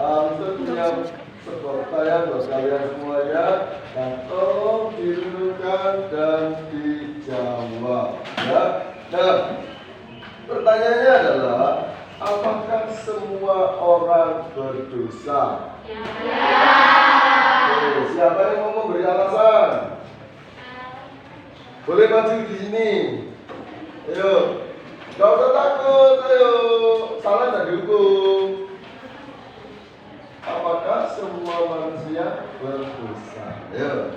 Itu punya sebuah pertanyaan buat kalian semuanya. Yang tolong didudukkan dan dijawab. Ya. Nah, pertanyaannya adalah, apakah semua orang berdosa? Ya. Oke, siapa yang mau memberi alasan? Boleh maju di sini. Ayo, gak usah takut. Ayo, salah tak dihukum. Apakah semua manusia berdosa? Ayo,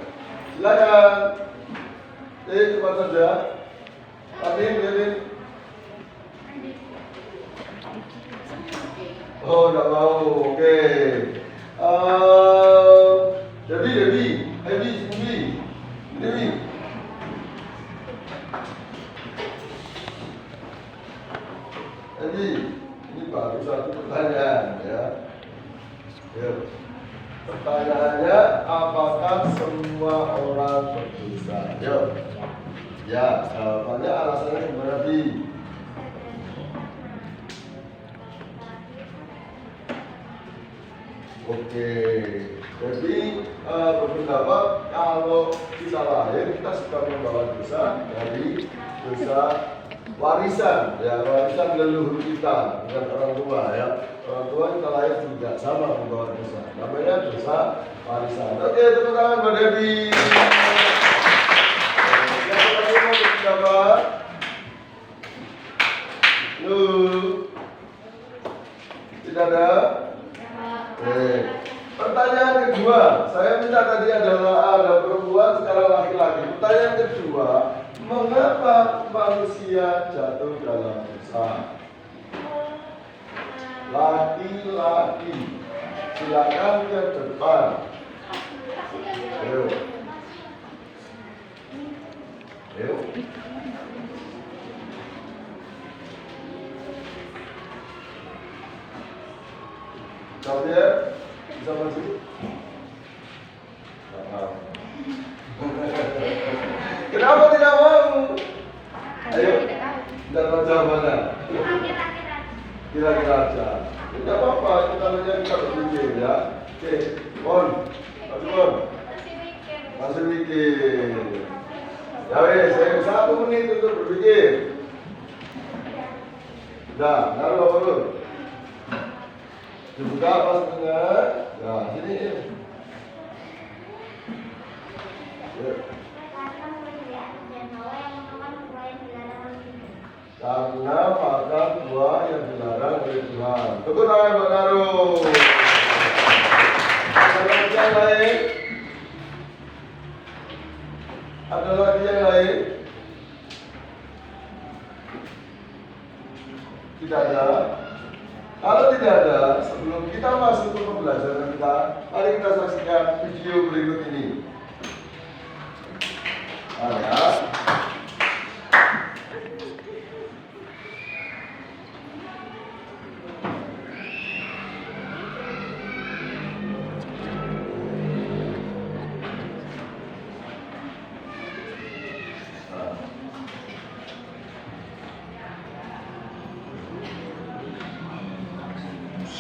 silakan. Cepat saja. Adin. Oh, enggak mau. Oke. Debbie. Jadi, ini baru satu pertanyaan ya. Pertanyaannya, apakah semua orang berdosa? Yuk. Ya, jawabannya alasannya gimana, Bi? Oke, jadi berpendapat kalau kita lahir kita sudah membawa dosa dari dosa warisan, ya warisan leluhur kita, bukan orang tua ya. Orang tua kita lahir juga sama membawa dosa, namanya dosa warisan. Oke, tepuk tangan Mbak Debbie. Siapa lagi mau berpendapat? Tidak ada? Pertanyaan kedua, saya minta tadi adalah ada perempuan, sekarang laki-laki. Pertanyaan kedua, mengapa manusia jatuh dalam dosa? Laki-laki, silakan ke depan. Ayo. Kalian bisa maju? Kenapa tidak mau? Ayo, tidak tahu jawabannya. Kira-kira aja. Tidak apa-apa, kita berpikir ya. Oke, masih mikir. Ya wes, saya 1 menit untuk berpikir. Nah, naruh apa dulu? Dibuka apa sebenarnya? Nah, sini. Ya. Karena makan buah yang dilarang oleh Tuhan. Tepuk tangan Pak Naru. Ada lagi yang lain? Ada lagi yang lain? Tidak ada. Kalau tidak ada, sebelum kita masuk ke pembelajaran kita, mari kita saksikan video berikut ini. Ya.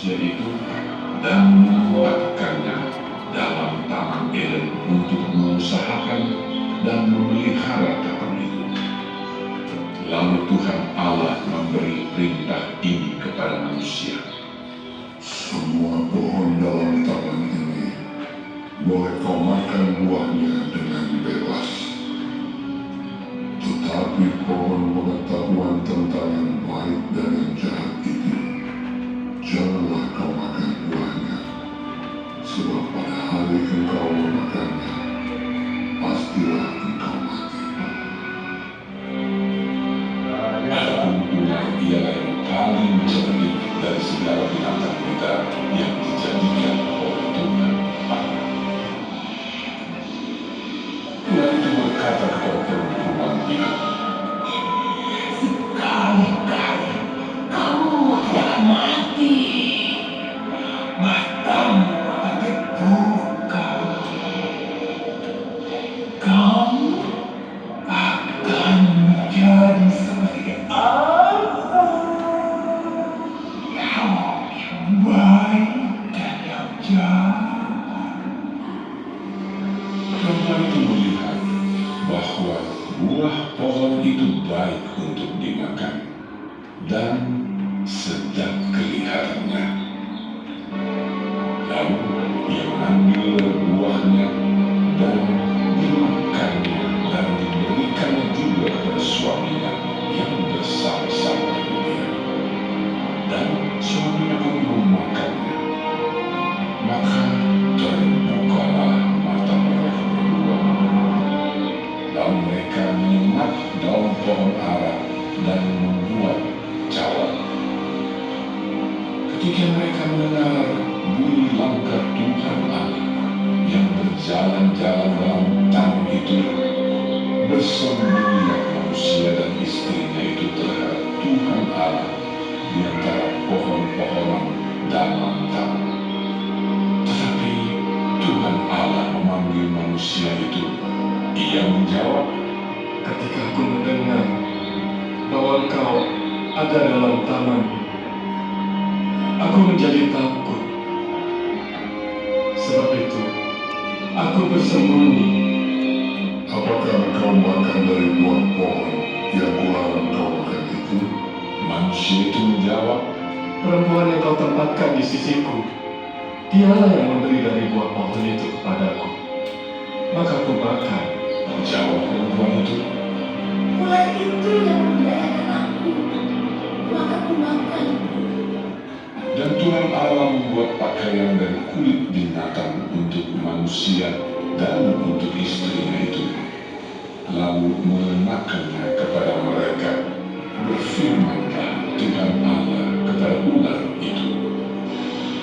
Yaitu dan menempatkannya dalam taman Eden untuk mengusahakan dan memelihara taman itu. Lalu Tuhan Allah memberi perintah ini kepada manusia. Semua pohon dalam taman ini boleh kau makan buahnya dengan bebas. Tetapi pohon pengetahuan tentang yang baik dan yang jahat itu, janganlah kau makan buahnya, sebab pada hari engkau memakannya, pastilah engkau mati. Ular ialah yang paling cerdik dari segala binatang liar yang dijadikan oleh Tuhan. Ular itu berkata kepada perempuan itu, sekali-kali kamu tidak mati, matamu akan terbuka, kamu baik untuk dimakan dan sedap kelihatannya. Lalu ia mengambil buahnya dan dimakannya dan diberikannya juga kepada suaminya yang bersama-sama dengan dia. Dan suaminya pun memakannya. Maka terbukalah mata mereka berdua. Lalu mereka menyemat daun pohon ara dan membuat cawat. Ketika mereka mendengar bunyi langkah Tuhan Allah yang berjalan-jalan dalam taman itu, bersembunyilah manusia dan istrinya itu terhadap Tuhan Allah di antara pohon-pohonan dalam taman. Tetapi Tuhan Allah memanggil manusia itu. Ia menjawab, Ketika aku mendengar bahwa engkau ada dalam taman, aku menjadi takut. Sebab itu, aku bersembunyi. Apakah engkau makan dari buah pohon yang kularang kau makan itu? manusia itu menjawab, Perempuan yang kau tempatkan di sisiku, dialah yang memberi dari buah pohon itu kepadaku. Maka aku makan. Jawab perempuan itu, Ular itu yang memberdayakan aku, maka aku makan. dan Tuhan Allah membuat pakaian dari kulit binatang untuk manusia dan untuk istrinya itu, lalu mengenakannya kepada mereka. Berfirmanlah Tuhan Allah kepada ular itu,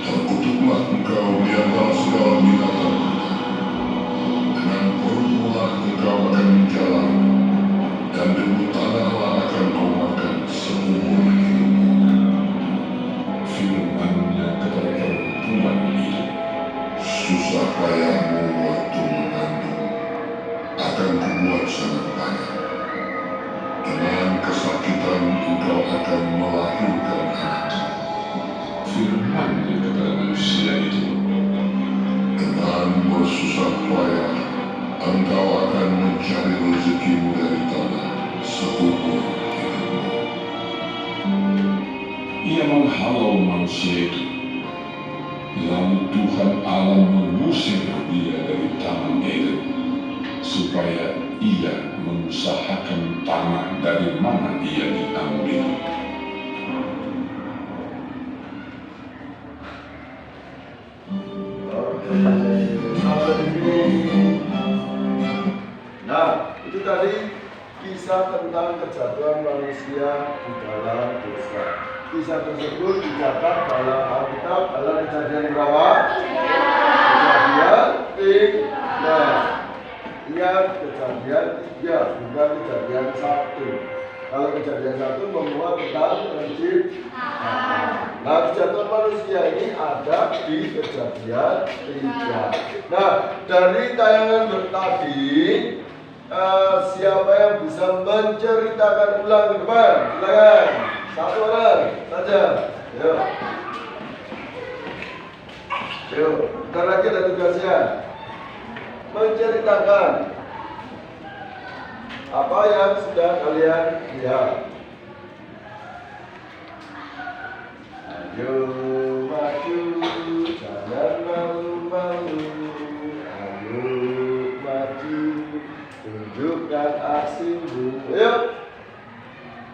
Terkutuklah engkau di antara segala binatang. Dengan perutmulah engkau akan menjalan, dan debu tanahlah akan kau makan seumur hidupmu. firman-Nya kepada perempuan itu, Susah payahmu waktu mengandung akan kubuat sangat banyak. Dengan kesakitan engkau akan melahirkan anak. firman-Nya kepada manusia itu, Dengan bersusah payah engkau akan mencari rezekimu dari tanah seumur hidupmu. ia menghalau manusia itu. Lalu Tuhan Allah mengusir dia dari Taman Eden, supaya ia mengusahakan tanah dari mana ia diambil. Oke, sampai di sini. Nah, itu tadi kisah tentang kejatuhan manusia di dalam dosa. Kisah tersebut dicatat dalam Alkitab dalam Kejadian berapa? Kejadian 3. Ingat, Kejadian 3, bukan Kejadian 1. Kalau Kejadian 1 memuat tentang penciptaan. Nah, kejatuhan manusia ini ada di Kejadian 3. Nah, dari tayangan tadi, siapa yang bisa menceritakan ulang ke depan? Silakan. Satu orang saja. Yuk. Yuk, bentar lagi ada tugasnya. Menceritakan apa yang sudah kalian lihat. Ayo maju, jangan malu-malu. Ayo maju, tunjukkan aksimu. Ayo,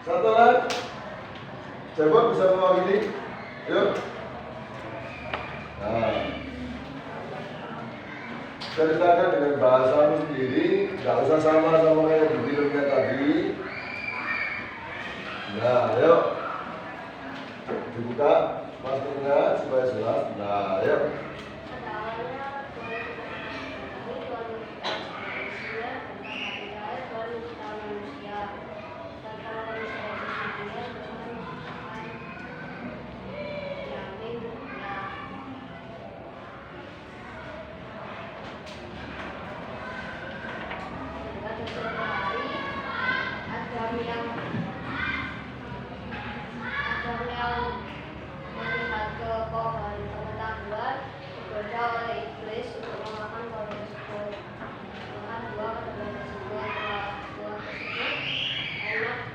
satu lagi. Coba bisa mewakili. Yuk. Nah, ceritakan dengan bahasamu sendiri, nggak usah sama kayak di filmnya tadi. Nah, yuk. Dibuka maskernya supaya jelas. Nah, yuk. Melihat ke pohon pengetahuan digoda oleh iblis untuk memakan buah tersebut. Maka buah kedua tersebut enak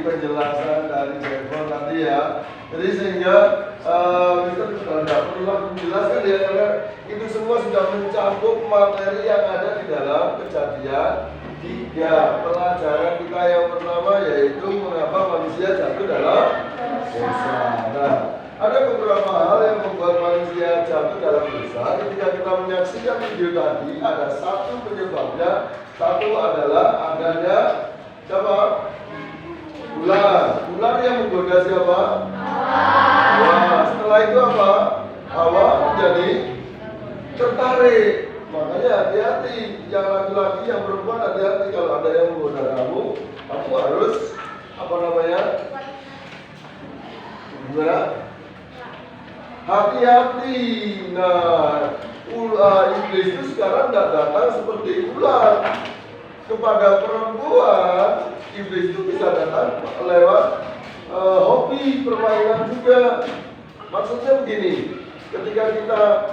penjelasan dari Jeffon tadi ya. Jadi sehingga kita tidak perlu lagi menjelaskan ya, karena itu semua sudah mencakup materi yang ada di dalam Kejadian 3. Pelajaran kita yang pertama yaitu mengapa manusia jatuh dalam dosa. Nah, ada beberapa hal yang membuat manusia jatuh dalam dosa. Ketika kita menyaksikan video tadi, ada satu penyebabnya. Satu adalah adanya siapa? Ular. Ular yang menggoda siapa? Wah, setelah itu apa? Hawa menjadi tertarik. Makanya hati-hati, yang laki-laki, yang perempuan hati-hati kalau ada yang menggoda kamu harus apa namanya? Gimana? Hati-hati. Nah, iblis itu sekarang tidak datang seperti ular. Kepada perempuan, iblis itu bisa datang lewat hobi permainan juga. Maksudnya begini, ketika kita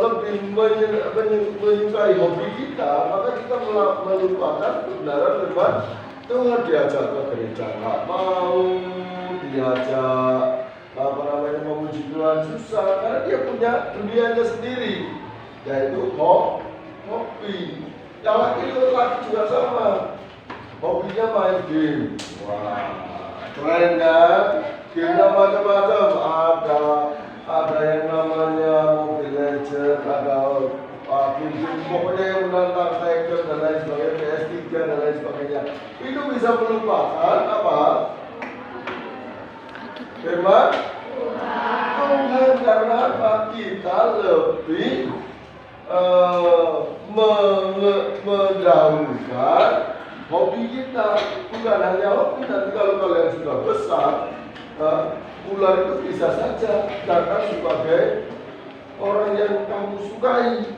lebih menyukai hobi kita, maka kita melupakan kebenaran firman Tuhan. Diajak ke gereja nggak mau, diajak memuji Tuhan susah, karena dia punya dunianya sendiri, yaitu hobi. Yang laki juga sama, hobinya main game. Wah, keren kan? Gamenya macam-macam. Ada yang namanya Mobile Legends, ada game pokoknya yang menantang Tiger dan lain sebagainya, PS3 dan lain sebagainya. Itu bisa melupakan apa? Firman Tuhan. Karena apa? Kita lebih mendahulukan hobi kita. Bukan hanya hobi, nanti kalau kalian sudah besar, ular itu bisa saja datang sebagai orang yang kamu sukai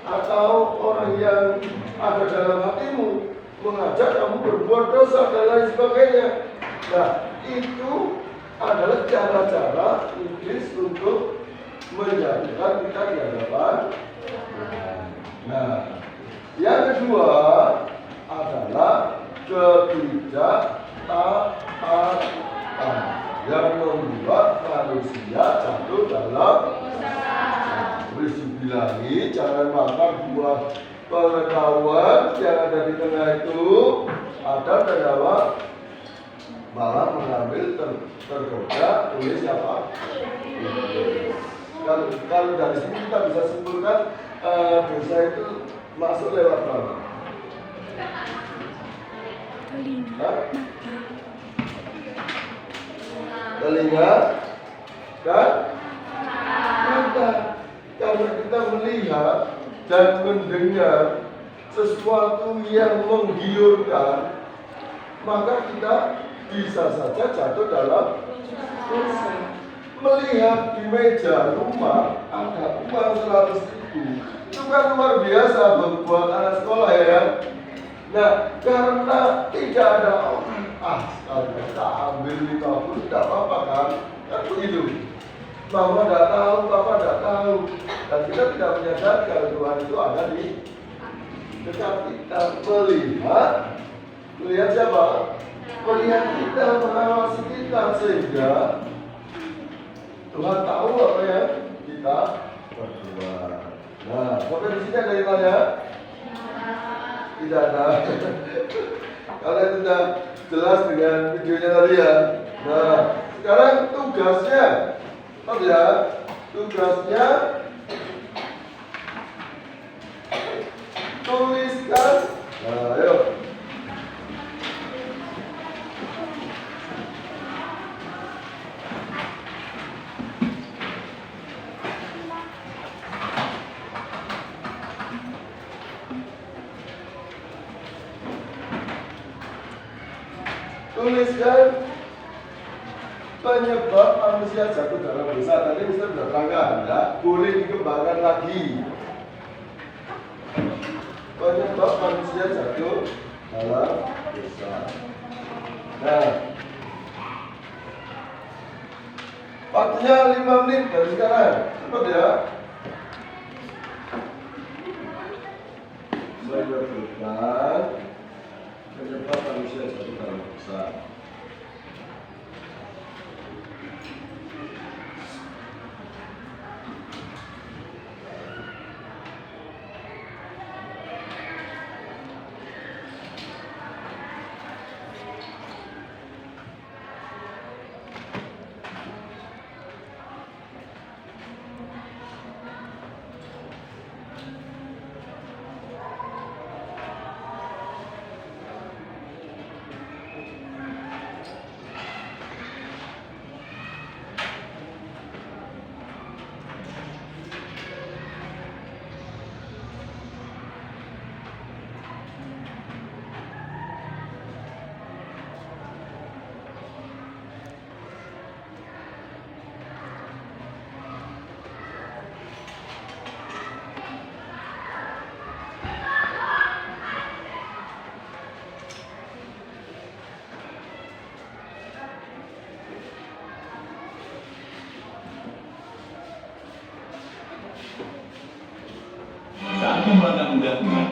atau orang yang ada dalam hatimu, mengajak kamu berbuat dosa dan lain sebagainya. Nah, itu adalah cara-cara iblis untuk menjadikan kita di hadapan. Nah, yang kedua adalah ketidaktaatan yang membuat manusia jatuh dalam dosa. Terus dibilangi jangan makan buah pengetahuan yang ada di tengah itu. Adam dan Hawa malah mengambil tergoda oleh siapa? Kalau dari sini kita bisa simpulkan dosa itu masuk lewat mana? Telinga dan mata. Karena kita melihat dan mendengar sesuatu yang menggiurkan, maka kita bisa saja jatuh dalam dosa. Melihat di meja rumah ada uang 100.000, itu kan luar biasa buat anak sekolah ya. Nah, karena tidak ada orang, sekali kita ambil 50, tidak apa-apa kan begitu. Mama tidak tahu, Papa tidak tahu, dan kita tidak menyadari kalau Tuhan itu ada di dekat kita. Melihat siapa? Melihat kita, mengawasi kita, sehingga Tuhan tahu apa yang kita berbuat. Nah, sampai di sini ada yang tanya? Tidak ada. Kalian sudah jelas dengan videonya tadi ya. Nah, sekarang tugasnya, tugasnya tuliskan. Nah, ayo. Tuliskan penyebab manusia jatuh dalam dosa. Tadi Mister sudah terangkan ya, boleh dikembangkan lagi. Penyebab manusia jatuh dalam dosa. Nah, waktunya 5 menit dari sekarang. Cepat ya. Saya berbuat penyebab manusia jatuh dalam dosa. hendaknya.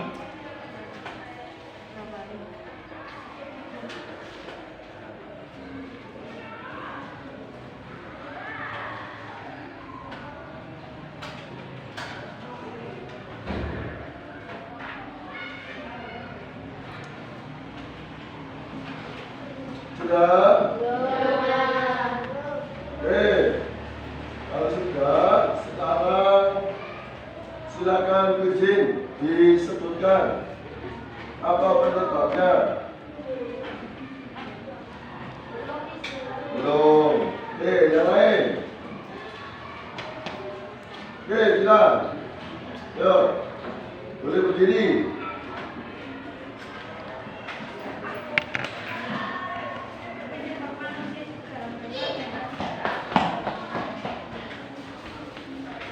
Sudah? Oke. Kalau sudah, sekarang silakan izin disebutkan apa penyebabnya. Belum. Oke, yang lain. Oke, silakan. Yuk, boleh berdiri.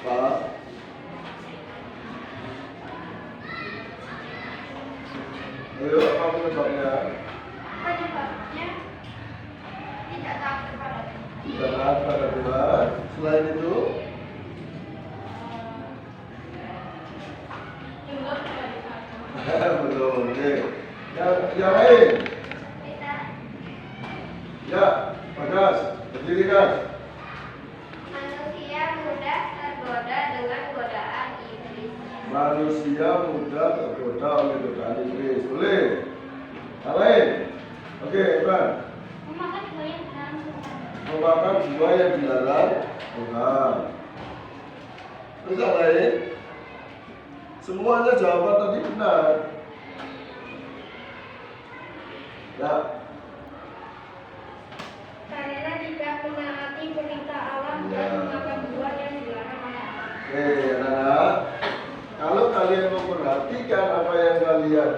Pak. Ayo, apa penyebabnya? Penyebabnya tidak taat kepada Tuhan. Tidak taat pada Tuhan. Selain itu, Juga tidak ditaat. belum. Oke. Yang lain. Kita Ya, Bagas, berdiri Gas. manusia mudah tergoda dengan godaan iblis. Manusia mudah tergoda oleh godaan iblis. Boleh? Yang lain? Oke, Ivan. Memakan buah yang dilarang Tuhan. Memakan buah yang dilarang Tuhan. Terus yang lain? Semuanya jawaban tadi benar. Ya, Karena jika menaati perintah Allah dan memakan buah yang dilarang oleh Allah. oke, anak-anak. Kalau kalian memperhatikan apa yang kalian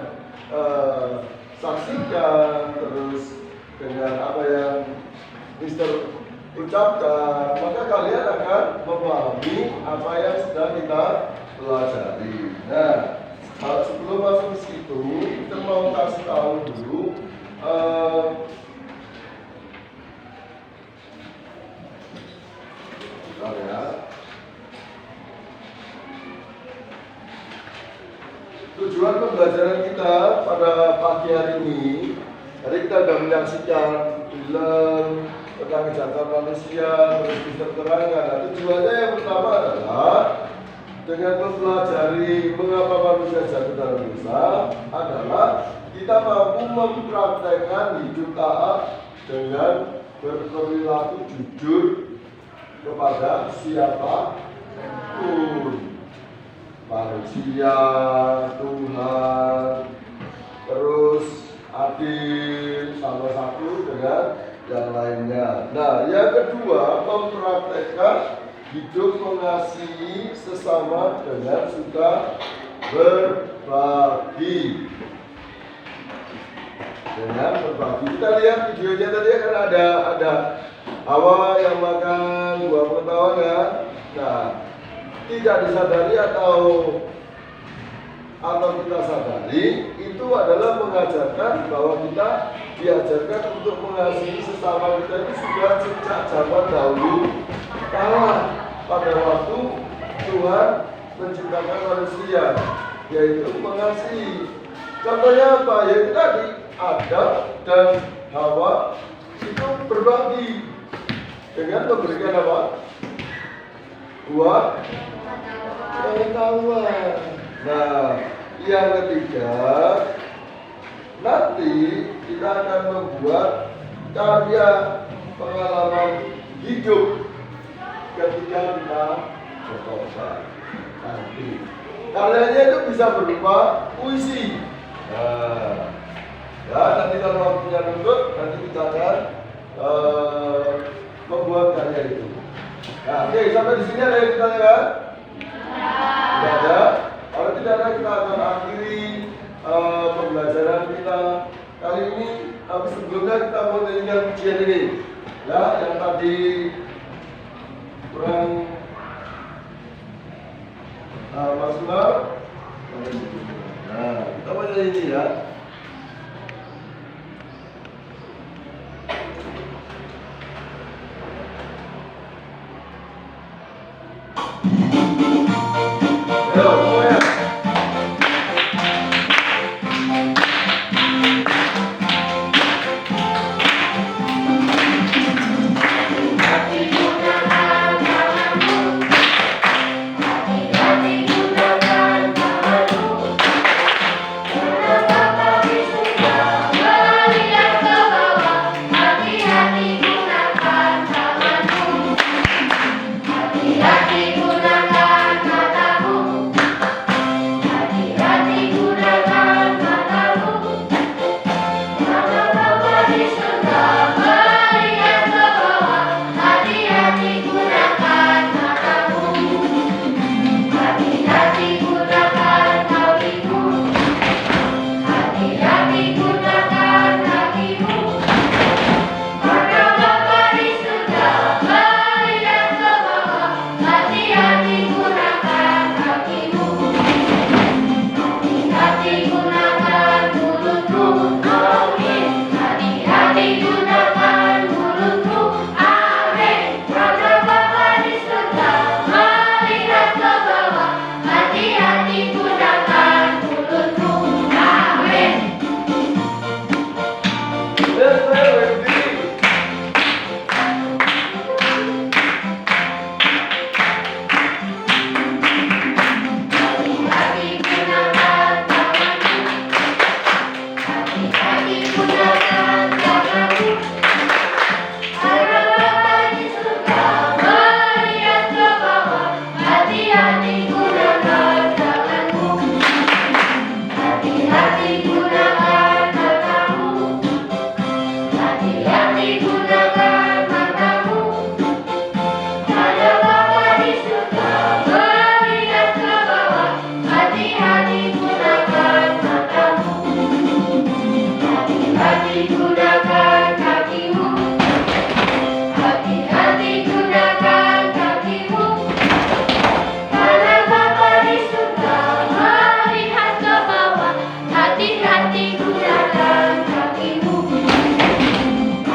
saksikan, terus dengan apa yang Mister ucapkan, maka kalian akan memahami apa yang sedang kita pelajari. Nah, kalau sebelum masuk ke situ, kita mau kasih tahu dulu bentar ya. Tujuan pembelajaran kita pada pagi hari ini, tadi kita sudah menyaksikan film tentang kejahatan manusia, terus bisa terangkan. Nah, tujuannya yang pertama adalah dengan mempelajari mengapa manusia jatuh dalam dosa adalah kita mampu mempraktekkan hidup taat dengan berperilaku jujur kepada siapapun. Manusia, Tuhan, terus adil, sama satu dengan yang lainnya. Nah, yang kedua, mempraktekkan hidup mengasihi sesama dengan suka berbagi. Dengan berbagi. Kita lihat videonya tadi kan ada Hawa yang makan buah pengetahuan kan. Nah, tidak disadari atau kita sadari itu adalah mengajarkan bahwa kita diajarkan untuk mengasihi sesama kita itu sudah sejak zaman dahulu kala, pada waktu Tuhan menciptakan manusia, yaitu mengasihi. Contohnya apa? Yaitu tadi Adam dan Hawa itu berbagi dengan memberikan apa? Buah pengetahuan. Nah, yang ketiga, nanti kita akan membuat karya pengalaman hidup ketika kita bertobat. Nanti karyanya itu bisa berupa puisi. Nah, ya nanti kalau waktunya nuntut, nanti kita akan membuat karya itu. Nah, oke, sampai di sini ada yang ditanya kan? Tidak ada. Kalau tidak ada, kita akan akhiri pembelajaran kita kali ini. Tapi sebelumnya kita mau menyanyikan pujian ini, ya, yang tadi kurang maksimal. Nah, kita mau nyanyi ini ya. Ayo semuanya. hati-hati gunakan matamu. Ada Bapa di surga melihat ke bawah. Hati-hati gunakan matamu. Hati-hati gunakan kakimu. Hati-hati gunakan kakimu. Karena Bapa di surga melihat ke bawah. Hati-hati gunakan kakimu.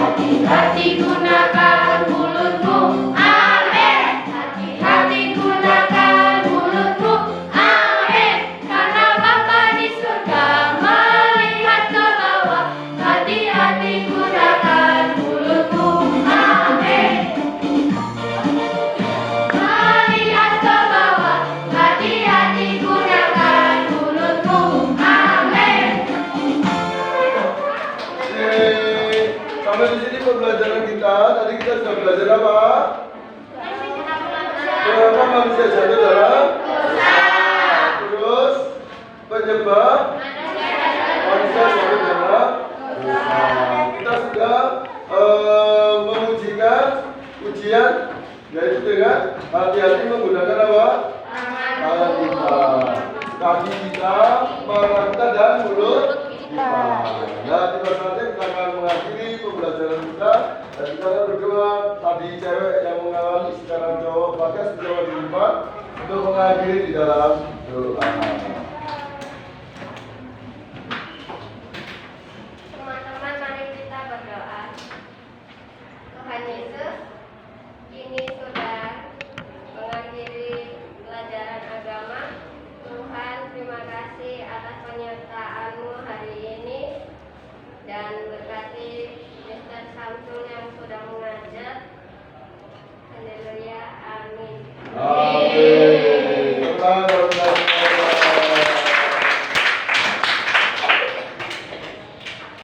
Hati-hati gunakan mulutmu. Amin. Hati-hati gunakan mulutmu. Amin. Karena Bapa di surga melihat ke bawah. Hati-hati gunakan mulutmu. Amin. Melihat ke bawah. Hati-hati gunakan mulutmu. Amin. Sampai di sini pembelajaran kita. Tadi kita sudah belajar apa? Kenapa manusia jatuh dalam dosa? Terus penyebab manusia jatuh dalam dosa. Kita sudah mengujikan ujian, yaitu dengan hati-hati menggunakan apa? Tangan kita, kaki kita, mata kita, dan mulut kita. Nah, di nanti kita akan mengakhiri pembelajaran kita dan kita akan berdoa. Tadi cewek yang mengawali, sekarang cowok Bagas menjawab di depan untuk mengakhiri di dalam doa.